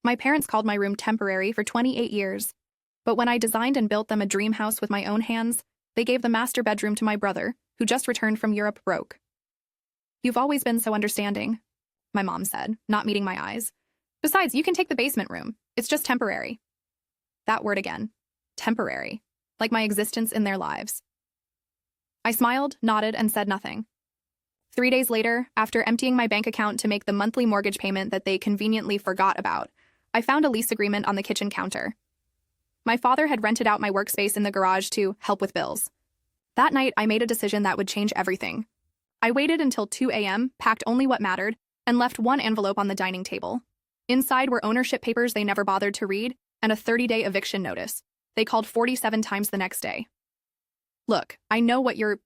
My parents called my room temporary for 28 years. But when I designed and built them a dream house with my own hands, they gave the master bedroom to my brother, who just returned from Europe broke. "You've always been so understanding," my mom said, not meeting my eyes. "Besides, you can take the basement room. It's just temporary." That word again. Temporary. Like my existence in their lives. I smiled, nodded, and said nothing. 3 days later, after emptying my bank account to make the monthly mortgage payment that they conveniently forgot about, I found a lease agreement on the kitchen counter. My father had rented out my workspace in the garage to help with bills. That night, I made a decision that would change everything. I waited until 2 a.m., packed only what mattered, and left one envelope on the dining table. Inside were ownership papers they never bothered to read and a 30-day eviction notice. They called 47 times the next day. Look, I know what you're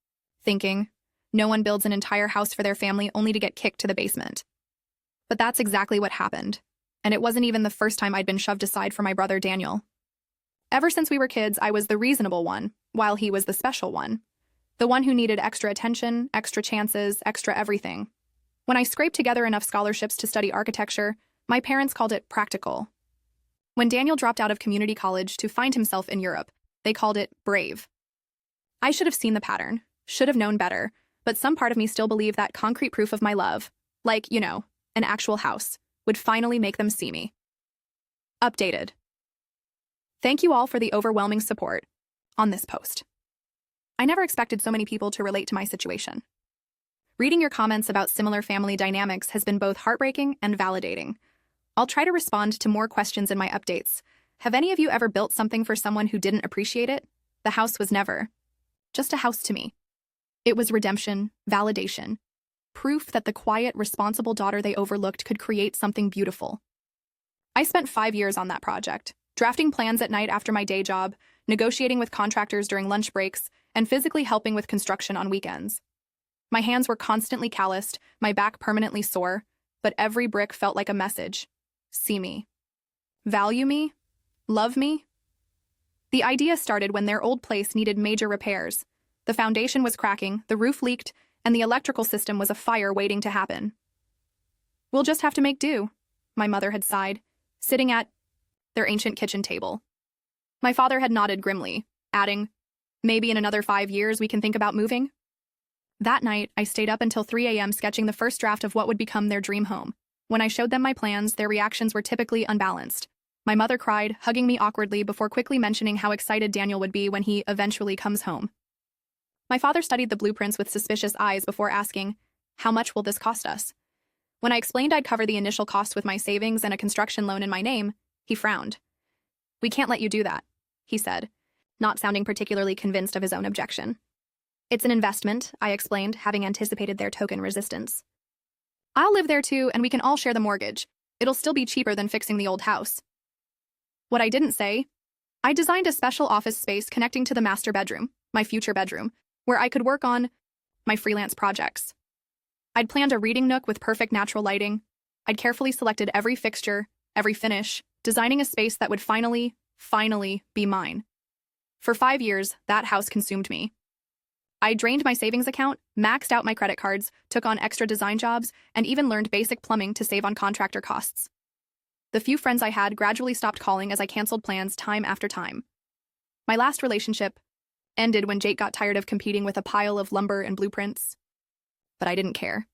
thinking. No one builds an entire house for their family only to get kicked to the basement. But that's exactly what happened. And it wasn't even the first time I'd been shoved aside for my brother Daniel. Ever since we were kids, I was the reasonable one, while he was the special one. The one who needed extra attention, extra chances, extra everything. When I scraped together enough scholarships to study architecture, my parents called it practical. When Daniel dropped out of community college to find himself in Europe, they called it brave. I should have seen the pattern, should have known better, but some part of me still believed that concrete proof of my love, like, an actual house, would finally make them see me. Updated. Thank you all for the overwhelming support on this post. I never expected so many people to relate to my situation. Reading your comments about similar family dynamics has been both heartbreaking and validating. I'll try to respond to more questions in my updates. Have any of you ever built something for someone who didn't appreciate it? The house was never just a house to me. It was redemption, validation, proof that the quiet, responsible daughter they overlooked could create something beautiful. I spent 5 years on that project, drafting plans at night after my day job, negotiating with contractors during lunch breaks, and physically helping with construction on weekends. My hands were constantly calloused, my back permanently sore, but every brick felt like a message. See me. Value me. Love me. The idea started when their old place needed major repairs. The foundation was cracking, the roof leaked, and the electrical system was a fire waiting to happen. "We'll just have to make do," my mother had sighed, sitting at their ancient kitchen table. My father had nodded grimly, adding, "Maybe in another 5 years we can think about moving." That night, I stayed up until 3 a.m. sketching the first draft of what would become their dream home. When I showed them my plans, their reactions were typically unbalanced. My mother cried, hugging me awkwardly before quickly mentioning how excited Daniel would be when he eventually comes home. My father studied the blueprints with suspicious eyes before asking, "How much will this cost us?" When I explained I'd cover the initial costs with my savings and a construction loan in my name, he frowned. "We can't let you do that," he said, not sounding particularly convinced of his own objection. "It's an investment," I explained, having anticipated their token resistance. "I'll live there too, and we can all share the mortgage. It'll still be cheaper than fixing the old house." What I didn't say, I designed a special office space connecting to the master bedroom, my future bedroom, where I could work on my freelance projects. I'd planned a reading nook with perfect natural lighting. I'd carefully selected every fixture, every finish, designing a space that would finally be mine. For 5 years, that house consumed me. I drained my savings account, maxed out my credit cards, took on extra design jobs, and even learned basic plumbing to save on contractor costs. The few friends I had gradually stopped calling as I canceled plans time after time. My last relationship ended when Jake got tired of competing with a pile of lumber and blueprints. But I didn't care.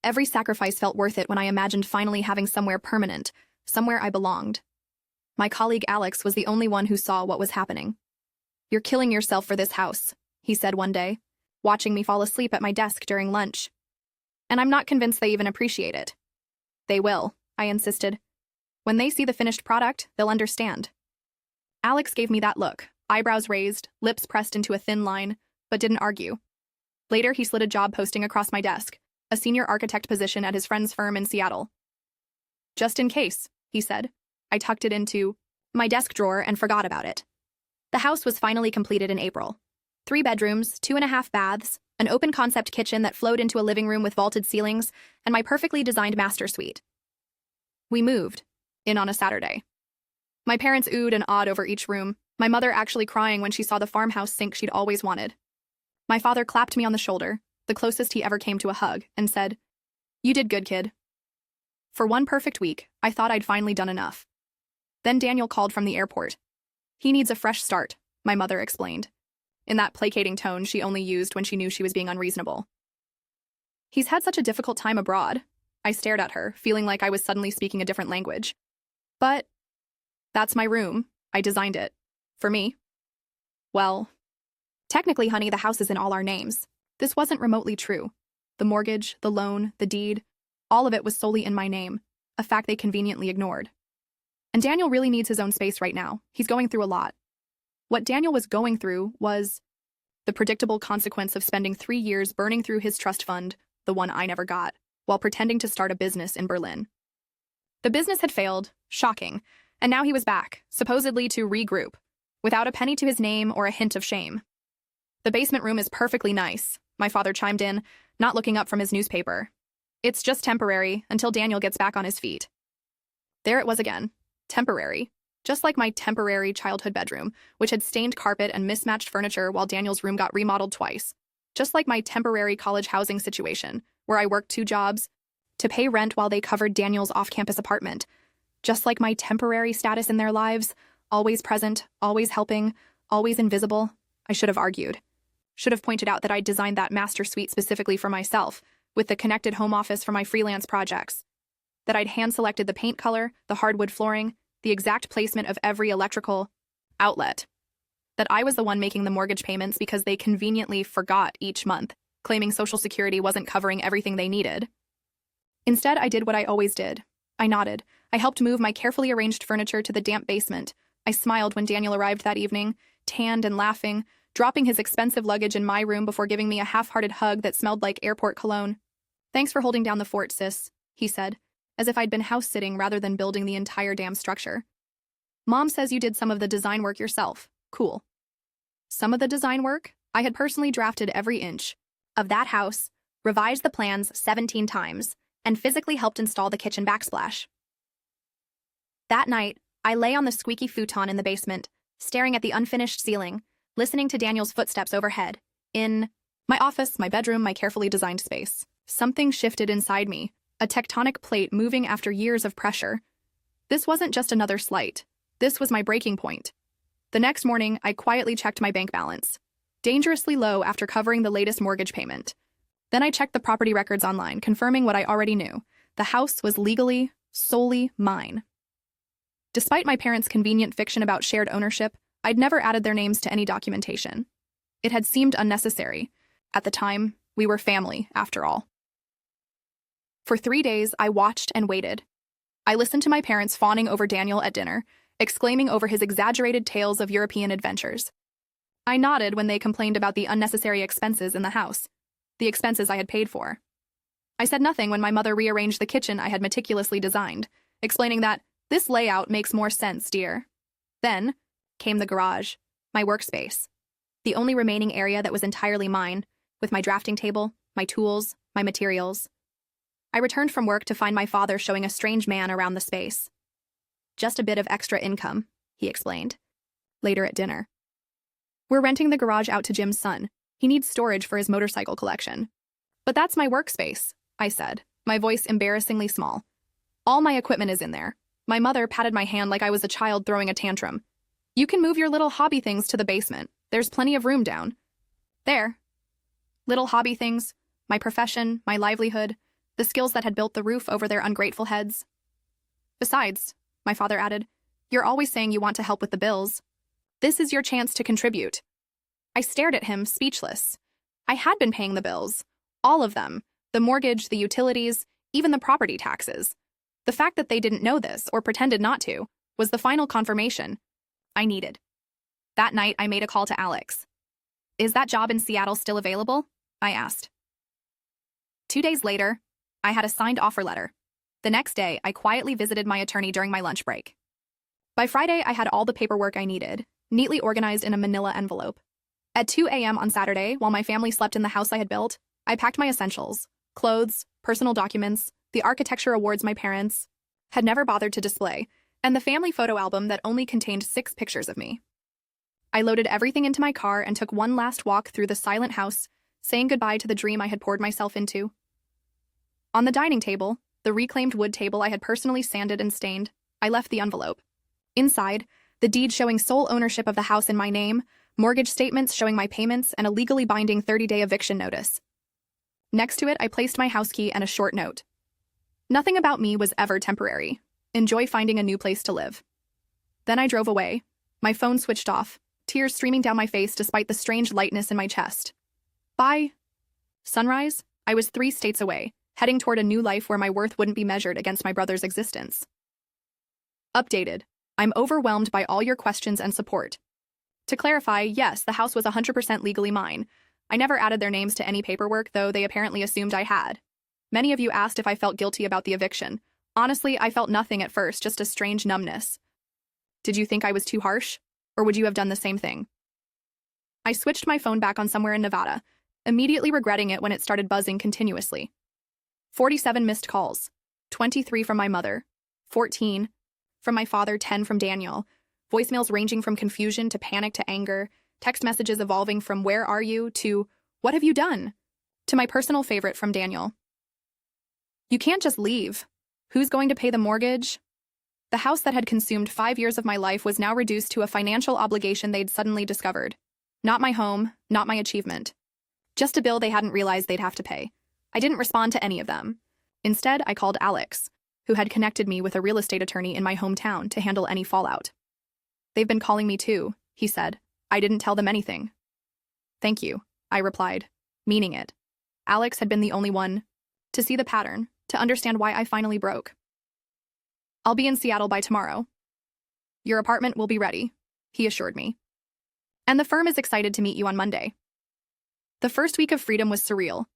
Every sacrifice felt worth it when I imagined finally having somewhere permanent, somewhere I belonged. My colleague Alex was the only one who saw what was happening. "You're killing yourself for this house," he said one day, watching me fall asleep at my desk during lunch. "And I'm not convinced they even appreciate it." "They will," I insisted. "When they see the finished product, they'll understand." Alex gave me that look, eyebrows raised, lips pressed into a thin line, but didn't argue. Later, he slid a job posting across my desk, a senior architect position at his friend's firm in Seattle. "Just in case," he said. I tucked it into my desk drawer and forgot about it. The house was finally completed in April. 3 bedrooms, 2.5 baths, an open-concept kitchen that flowed into a living room with vaulted ceilings, and my perfectly designed master suite. We moved in on a Saturday. My parents oohed and awed over each room, my mother actually crying when she saw the farmhouse sink she'd always wanted. My father clapped me on the shoulder, the closest he ever came to a hug, and said, "You did good, kid." For one perfect week, I thought I'd finally done enough. Then Daniel called from the airport. He needs a fresh start, my mother explained, in that placating tone she only used when she knew she was being unreasonable. He's had such a difficult time abroad. I stared at her, feeling like I was suddenly speaking a different language. But that's my room. I designed it. For me. Well, technically, honey, the house is in all our names. This wasn't remotely true. The mortgage, the loan, the deed, all of it was solely in my name, a fact they conveniently ignored. And Daniel really needs his own space right now. He's going through a lot. What Daniel was going through was the predictable consequence of spending 3 years burning through his trust fund, the one I never got, while pretending to start a business in Berlin. The business had failed, shocking, and now he was back, supposedly to regroup, without a penny to his name or a hint of shame. The basement room is perfectly nice, my father chimed in, not looking up from his newspaper. It's just temporary, until Daniel gets back on his feet. There it was again. Temporary. Just like my temporary childhood bedroom, which had stained carpet and mismatched furniture while Daniel's room got remodeled twice. Just like my temporary college housing situation, where I worked 2 jobs to pay rent while they covered Daniel's off-campus apartment. Just like my temporary status in their lives, always present, always helping, always invisible, I should have argued. Should have pointed out that I'd designed that master suite specifically for myself, with the connected home office for my freelance projects. That I'd hand-selected the paint color, the hardwood flooring, the exact placement of every electrical outlet. That I was the one making the mortgage payments because they conveniently forgot each month, claiming Social Security wasn't covering everything they needed. Instead, I did what I always did. I nodded. I helped move my carefully arranged furniture to the damp basement. I smiled when Daniel arrived that evening, tanned and laughing, dropping his expensive luggage in my room before giving me a half-hearted hug that smelled like airport cologne. "Thanks for holding down the fort, sis," he said, as if I'd been house-sitting rather than building the entire damn structure. "Mom says you did some of the design work yourself. Cool." Some of the design work? I had personally drafted every inch of that house, revised the plans 17 times, and physically helped install the kitchen backsplash. That night, I lay on the squeaky futon in the basement, staring at the unfinished ceiling, listening to Daniel's footsteps overhead. In my office, my bedroom, my carefully designed space. Something shifted inside me, a tectonic plate moving after years of pressure. This wasn't just another slight. This was my breaking point. The next morning, I quietly checked my bank balance. Dangerously low after covering the latest mortgage payment. Then I checked the property records online, confirming what I already knew. The house was legally, solely mine. Despite my parents' convenient fiction about shared ownership, I'd never added their names to any documentation. It had seemed unnecessary. At the time, we were family, after all. For 3 days, I watched and waited. I listened to my parents fawning over Daniel at dinner, exclaiming over his exaggerated tales of European adventures. I nodded when they complained about the unnecessary expenses in the house, the expenses I had paid for. I said nothing when my mother rearranged the kitchen I had meticulously designed, explaining that, "This layout makes more sense, dear." Then came the garage, my workspace, the only remaining area that was entirely mine, with my drafting table, my tools, my materials. I returned from work to find my father showing a strange man around the space. "Just a bit of extra income," he explained. Later at dinner. "We're renting the garage out to Jim's son. He needs storage for his motorcycle collection." "But that's my workspace," I said, my voice embarrassingly small. "All my equipment is in there." My mother patted my hand like I was a child throwing a tantrum. "You can move your little hobby things to the basement. There's plenty of room down there." Little hobby things, my profession, my livelihood, the skills that had built the roof over their ungrateful heads. "Besides," my father added, "you're always saying you want to help with the bills. This is your chance to contribute." I stared at him, speechless. I had been paying the bills. All of them. The mortgage, the utilities, even the property taxes. The fact that they didn't know this, or pretended not to, was the final confirmation I needed. That night, I made a call to Alex. "Is that job in Seattle still available?" I asked. 2 days later, I had a signed offer letter. The next day, I quietly visited my attorney during my lunch break. By Friday, I had all the paperwork I needed, neatly organized in a manila envelope. At 2 a.m. on Saturday, while my family slept in the house I had built, I packed my essentials, clothes, personal documents, the architecture awards my parents had never bothered to display, and the family photo album that only contained 6 pictures of me. I loaded everything into my car and took one last walk through the silent house, saying goodbye to the dream I had poured myself into. On the dining table, the reclaimed wood table I had personally sanded and stained. I left the envelope. Inside, the deed showing sole ownership of the house in my name, mortgage statements showing my payments, and a legally binding 30-day eviction notice. Next to it, I placed my house key and a short note. Nothing about me was ever temporary. Enjoy finding a new place to live. Then I drove away, my phone switched off, tears streaming down my face despite the strange lightness in my chest. By sunrise, I was 3 states away, heading toward a new life where my worth wouldn't be measured against my brother's existence. Updated. I'm overwhelmed by all your questions and support. To clarify, yes, the house was 100% legally mine. I never added their names to any paperwork, though they apparently assumed I had. Many of you asked if I felt guilty about the eviction. Honestly, I felt nothing at first, just a strange numbness. Did you think I was too harsh? Or would you have done the same thing? I switched my phone back on somewhere in Nevada, immediately regretting it when it started buzzing continuously. 47 missed calls, 23 from my mother, 14 from my father, 10 from Daniel, voicemails ranging from confusion to panic to anger, text messages evolving from "where are you" to "what have you done?" to my personal favorite from Daniel. You can't just leave. Who's going to pay the mortgage? The house that had consumed 5 years of my life was now reduced to a financial obligation they'd suddenly discovered. Not my home, not my achievement. Just a bill they hadn't realized they'd have to pay. I didn't respond to any of them. Instead, I called Alex, who had connected me with a real estate attorney in my hometown to handle any fallout. They've been calling me too, he said. I didn't tell them anything. Thank you, I replied, meaning it. Alex had been the only one to see the pattern, to understand why I finally broke. I'll be in Seattle by tomorrow. Your apartment will be ready, he assured me. And the firm is excited to meet you on Monday. The first week of freedom was surreal.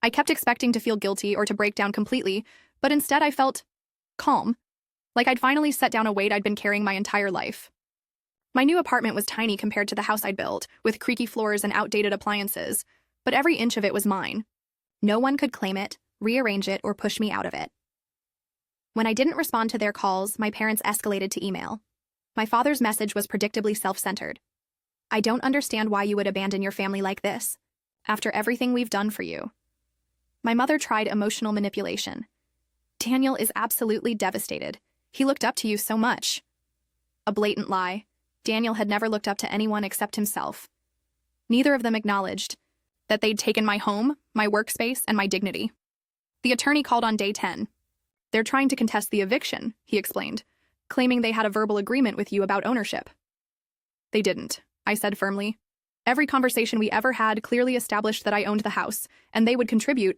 I kept expecting to feel guilty or to break down completely, but instead I felt calm, like I'd finally set down a weight I'd been carrying my entire life. My new apartment was tiny compared to the house I'd built, with creaky floors and outdated appliances, but every inch of it was mine. No one could claim it, rearrange it, or push me out of it. When I didn't respond to their calls, my parents escalated to email. My father's message was predictably self-centered. I don't understand why you would abandon your family like this, after everything we've done for you. My mother tried emotional manipulation. Daniel is absolutely devastated. He looked up to you so much. A blatant lie. Daniel had never looked up to anyone except himself. Neither of them acknowledged that they'd taken my home, my workspace, and my dignity. The attorney called on day 10. They're trying to contest the eviction, he explained, claiming they had a verbal agreement with you about ownership. They didn't, I said firmly. Every conversation we ever had clearly established that I owned the house, and they would contribute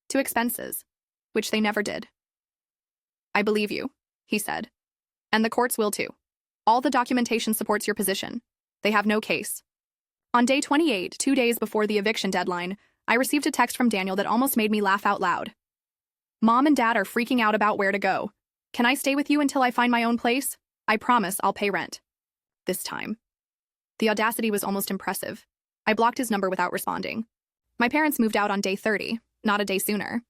to expenses, which they never did. I believe you, he said. And the courts will too. All the documentation supports your position. They have no case. On day 28, 2 days before the eviction deadline, I received a text from Daniel that almost made me laugh out loud. Mom and Dad are freaking out about where to go. Can I stay with you until I find my own place? I promise I'll pay rent. This time. The audacity was almost impressive. I blocked his number without responding. My parents moved out on day 30, not a day sooner.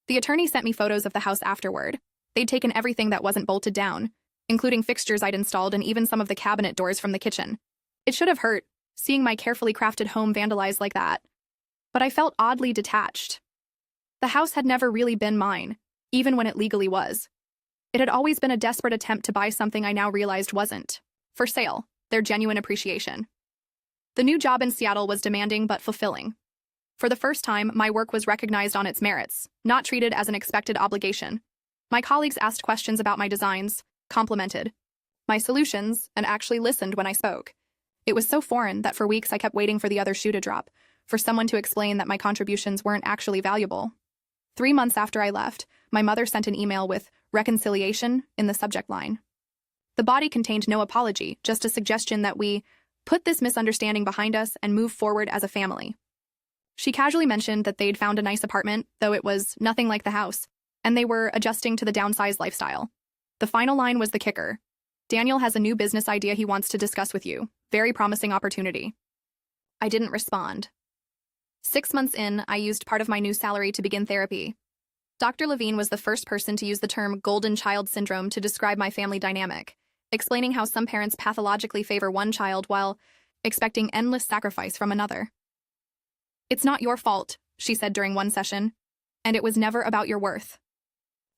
The attorney sent me photos of the house afterward. They'd taken everything that wasn't bolted down, including fixtures I'd installed and even some of the cabinet doors from the kitchen. It should have hurt, seeing my carefully crafted home vandalized like that. But I felt oddly detached. The house had never really been mine, even when it legally was. It had always been a desperate attempt to buy something I now realized wasn't for sale, their genuine appreciation. The new job in Seattle was demanding but fulfilling. For the first time, my work was recognized on its merits, not treated as an expected obligation. My colleagues asked questions about my designs, complimented my solutions, and actually listened when I spoke. It was so foreign that for weeks I kept waiting for the other shoe to drop, for someone to explain that my contributions weren't actually valuable. 3 months after I left, my mother sent an email with "reconciliation" in the subject line. The body contained no apology, just a suggestion that we put this misunderstanding behind us and move forward as a family. She casually mentioned that they'd found a nice apartment, though it was nothing like the house, and they were adjusting to the downsized lifestyle. The final line was the kicker. Daniel has a new business idea he wants to discuss with you. Very promising opportunity. I didn't respond. 6 months in, I used part of my new salary to begin therapy. Dr. Levine was the first person to use the term golden child syndrome to describe my family dynamic, explaining how some parents pathologically favor one child while expecting endless sacrifice from another. It's not your fault, she said during one session, and it was never about your worth.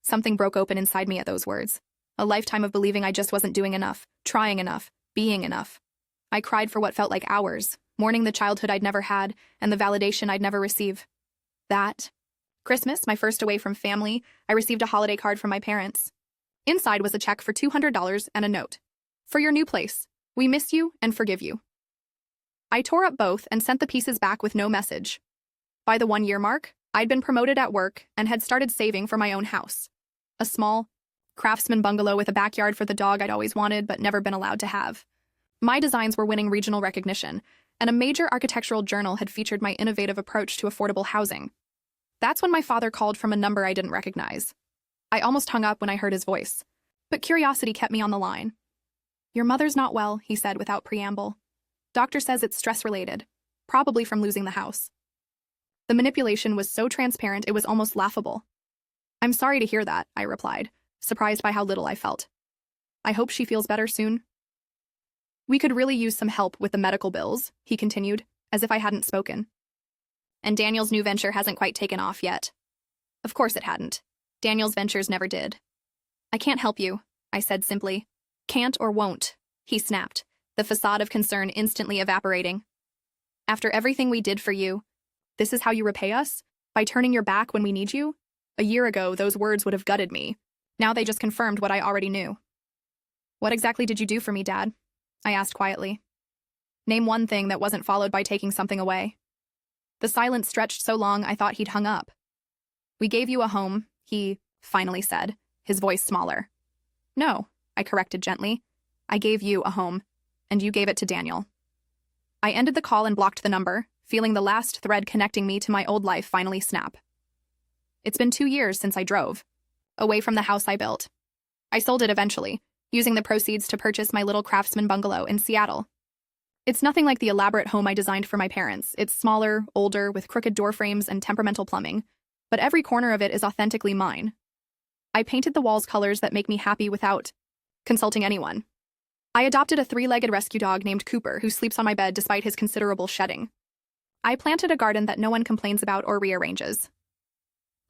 Something broke open inside me at those words. A lifetime of believing I just wasn't doing enough, trying enough, being enough. I cried for what felt like hours, mourning the childhood I'd never had and the validation I'd never receive. That Christmas, my first away from family, I received a holiday card from my parents. Inside was a check for $200 and a note. For your new place. We miss you and forgive you. I tore up both and sent the pieces back with no message. By the 1-year mark, I'd been promoted at work and had started saving for my own house. A small, craftsman bungalow with a backyard for the dog I'd always wanted but never been allowed to have. My designs were winning regional recognition, and a major architectural journal had featured my innovative approach to affordable housing. That's when my father called from a number I didn't recognize. I almost hung up when I heard his voice, but curiosity kept me on the line. Your mother's not well, he said without preamble. Doctor says it's stress-related, probably from losing the house. The manipulation was so transparent it was almost laughable. I'm sorry to hear that, I replied, surprised by how little I felt. I hope she feels better soon. We could really use some help with the medical bills, he continued, as if I hadn't spoken. And Daniel's new venture hasn't quite taken off yet. Of course it hadn't. Daniel's ventures never did. I can't help you, I said simply. Can't or won't, he snapped, the facade of concern instantly evaporating. After everything we did for you, this is how you repay us? By turning your back when we need you? A year ago, those words would have gutted me. Now they just confirmed what I already knew. What exactly did you do for me, Dad? I asked quietly. Name one thing that wasn't followed by taking something away. The silence stretched so long I thought he'd hung up. We gave you a home, he finally said, his voice smaller. No, I corrected gently. I gave you a home, and you gave it to Daniel. I ended the call and blocked the number, feeling the last thread connecting me to my old life finally snap. It's been 2 years since I drove, away from the house I built. I sold it eventually, using the proceeds to purchase my little craftsman bungalow in Seattle. It's nothing like the elaborate home I designed for my parents. It's smaller, older, with crooked door frames and temperamental plumbing, but every corner of it is authentically mine. I painted the walls colors that make me happy without consulting anyone. I adopted a 3-legged rescue dog named Cooper who sleeps on my bed despite his considerable shedding. I planted a garden that no one complains about or rearranges.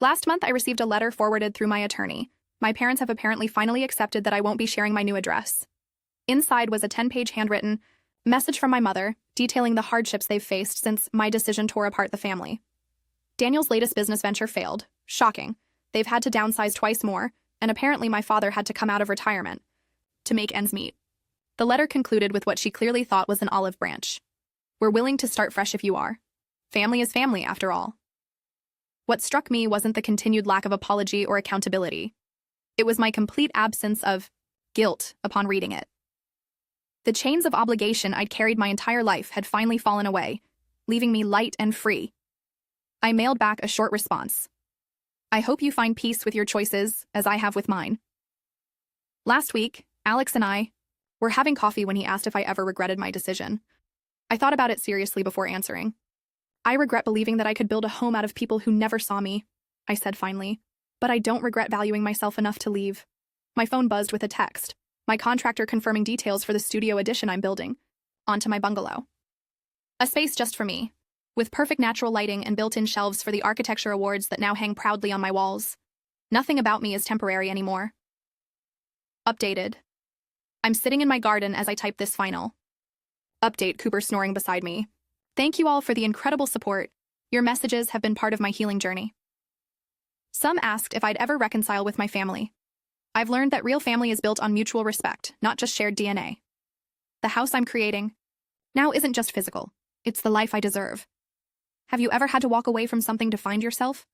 Last month, I received a letter forwarded through my attorney. My parents have apparently finally accepted that I won't be sharing my new address. Inside was a 10-page handwritten message from my mother, detailing the hardships they've faced since my decision tore apart the family. Daniel's latest business venture failed. Shocking. They've had to downsize twice more, and apparently my father had to come out of retirement to make ends meet. The letter concluded with what she clearly thought was an olive branch. We're willing to start fresh if you are. Family is family, after all. What struck me wasn't the continued lack of apology or accountability. It was my complete absence of guilt upon reading it. The chains of obligation I'd carried my entire life had finally fallen away, leaving me light and free. I mailed back a short response. I hope you find peace with your choices, as I have with mine. Last week, Alex and I were having coffee when he asked if I ever regretted my decision. I thought about it seriously before answering. I regret believing that I could build a home out of people who never saw me, I said finally. But I don't regret valuing myself enough to leave. My phone buzzed with a text. My contractor confirming details for the studio addition I'm building onto my bungalow. A space just for me, with perfect natural lighting and built-in shelves for the architecture awards that now hang proudly on my walls. Nothing about me is temporary anymore. Updated. I'm sitting in my garden as I type this final. Update, Cooper snoring beside me. Thank you all for the incredible support. Your messages have been part of my healing journey. Some asked if I'd ever reconcile with my family. I've learned that real family is built on mutual respect, not just shared DNA. The house I'm creating now isn't just physical. It's the life I deserve. Have you ever had to walk away from something to find yourself?